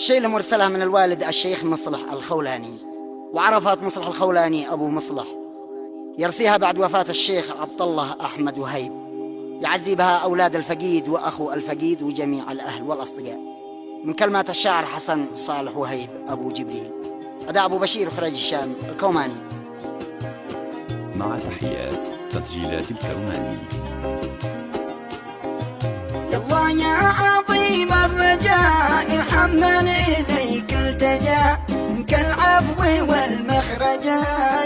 شيلة مرسلة من الوالد الشيخ مصلح الخولاني. وعرفت مصلح الخولاني أبو مصلح يرثيها بعد وفاة الشيخ عبد الله أحمد وهيب، يعزي بها أولاد الفقيد وأخو الفقيد وجميع الأهل والأصدقاء. من كلمات الشاعر حسن صالح وهيب أبو جبريل. أداء أبو بشير وخرج الشام الكوماني. مع تحيات تسجيلات الكوماني. يالله يا عظيم الرجاء ارحم من إليك التجا، منك العفو والمخرجا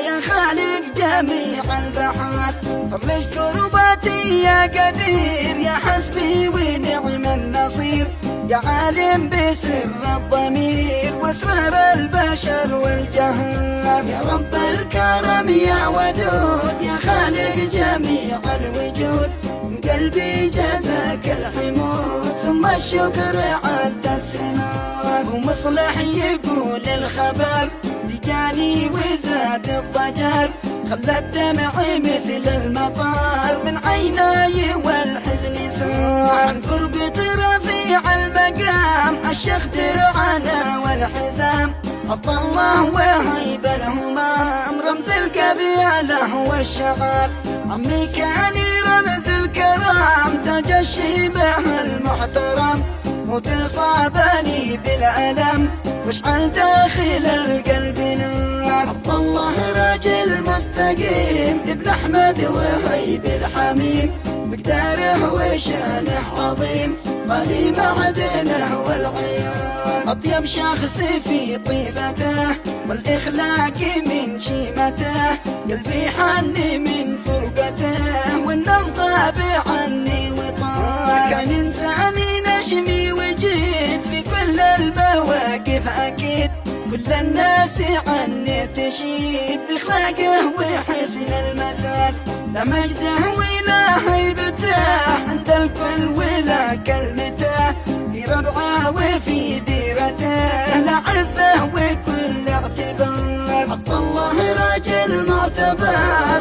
يا خالق جميع البحار. فرج كرباتي يا قدير يا حسبي ونعم النصير، يا عالم بسر الضمير واسرار البشر والجهار. يا رب الكرم يا ودود يا خالق جميع الوجود، من قلبي جزاك الحمود ثم الشكر عد الثناء. ومصلح يقول الخبر لجاني وزاد الضجر، خلى الدمع مثل المطر من عيناي والحزن ثار. عن فرقة رفيع المقام الشيخ درعنا والحزام، عبد الله وهيب الهمام رمز القبيلة والشغار. عمي كان رمز الكرام تاج الشيبة المحترم، وتصابني بالألم واشعل داخل القلب نار. عبد الله راجل مستقيم ابن أحمد وهيب الحميم، مقداره وشانه عظيم غني معدنه والعيار. أطيب شخص في طيبته والإخلاق من شيمته، قلبي حني من فرقته والنبض عني وطار. كان إنساني نشمي وجيد في كل المواقف أكيد، كل الناس عني تشيد بإخلاقه وحسن المسار. لا مجده ولا هيبته عند الكل ولا كلمته، في ربعه وفي ديرته لا عزه وكل اعتبار. عبد الله راجل معتبر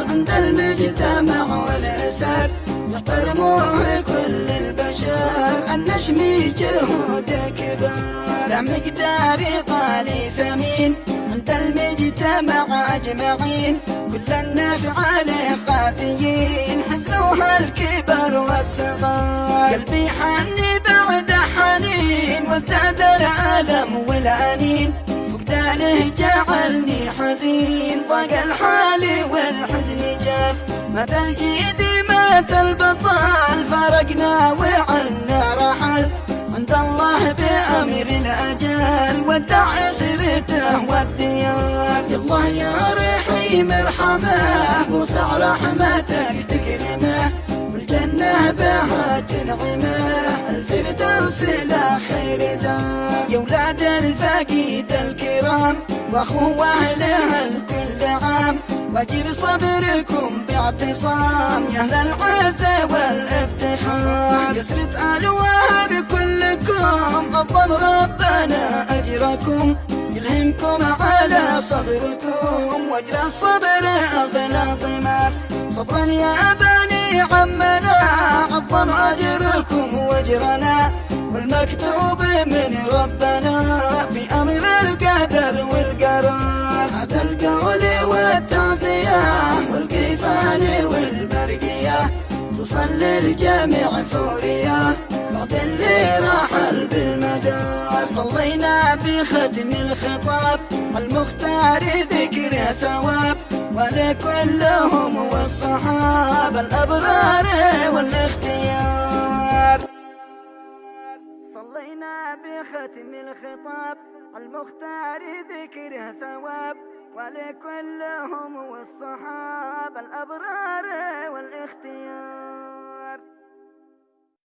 عند المجتمع والأسر، يحترموه كل البشر النشمي جهوده كبار. لا مقدار غالي ثمين عند المجتمع أجمعين، كل الناس عليه قاسيين حزنوها الكبر والصغار. قلبي حني بعد حنين وازداد الألم والأنين، فقدانه جعلني حزين ضاق الحال والحزن جار. مات الجيد مات البطل فرقنا وعنا رحل، عند الله بأمر الأجل ودع سرته والديار. يالله يا رحيم ارحمه وسع رحمتك تكرمه، والجنة بها تنعمه الفردوس لا خير دار. يا ولاد الفقيد الكرام واخوه اهلها الكل عام، واجب صبركم باعتصام يا اهل العزة والافتخار. يسرد آل وهاب كلكم عظم ربنا اجركم، يلهمكم على صبركم واجر الصبر اغلى ضمار. صبرا يا بني عمنا عظم اجركم واجرنا، والمكتوب من ربنا في امر القدر والقرار. هذا القول والتعزية والقيفان والبرقية توصل للجميع فورية بعد اللي راحل بالمدار. صلينا بختم الخطاب المختار ذكره ثواب، ولكلهم والصحابة الأبرار والاختيار. صلينا بختم الخطاب المختار ذكره ثواب، ولكلهم والصحابة الأبرار والاختيار.